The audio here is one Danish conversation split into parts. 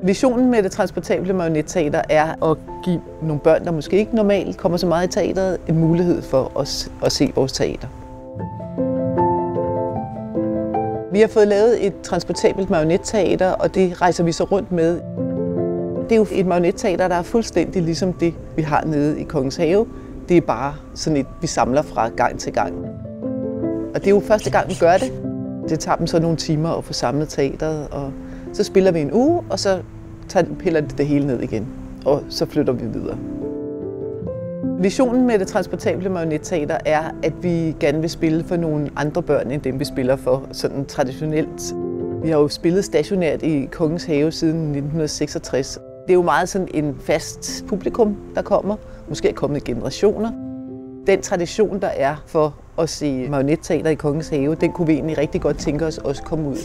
Visionen med det transportable marionetteater er at give nogle børn, der måske ikke normalt kommer så meget i teateret, en mulighed for at se vores teater. Vi har fået lavet et transportabelt marionetteater, og det rejser vi så rundt med. Det er jo et marionetteater, der er fuldstændig ligesom det, vi har nede i Kongens Have. Det er bare sådan et, vi samler fra gang til gang. Og det er jo første gang, vi gør det. Det tager dem så nogle timer at få samlet teateret, og så spiller vi en uge, og så piller det hele ned igen, og så flytter vi videre. Visionen med det transportable marionetteater er, at vi gerne vil spille for nogle andre børn, end dem vi spiller for sådan traditionelt. Vi har jo spillet stationært i Kongens Have siden 1966. Det er jo meget sådan en fast publikum, der kommer. Måske er kommet generationer. Den tradition, der er for at se marionetteater i Kongens Have, den kunne vi egentlig rigtig godt tænke os også komme ud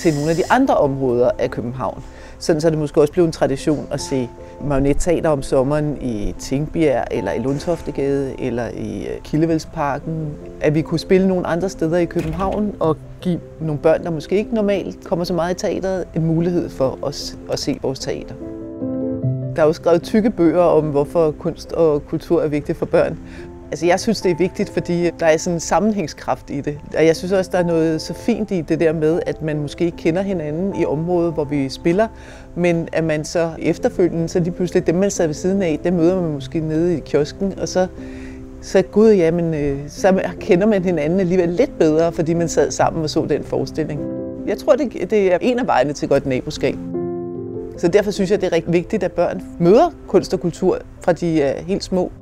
til nogle af de andre områder af København. Sådan så er det måske også blevet en tradition at se marionetteater om sommeren i Tingbjerg, eller i Lundtoftegade, eller i Kildevældsparken. At vi kunne spille nogle andre steder i København og give nogle børn, der måske ikke normalt kommer så meget i teateret, en mulighed for at se vores teater. Der er jo skrevet tykke bøger om, hvorfor kunst og kultur er vigtigt for børn. Altså, jeg synes, det er vigtigt, fordi der er sådan en sammenhængskraft i det. Og jeg synes også, der er noget så fint i det der med, at man måske ikke kender hinanden i området, hvor vi spiller, men at man så efterfølgende, så lige pludselig dem, man sad ved siden af, dem møder man måske nede i kiosken, og så gud, jamen, så kender man hinanden alligevel lidt bedre, fordi man sad sammen og så den forestilling. Jeg tror, det er en af vejene til godt naboskab. Så derfor synes jeg, det er rigtig vigtigt, at børn møder kunst og kultur fra de er helt små.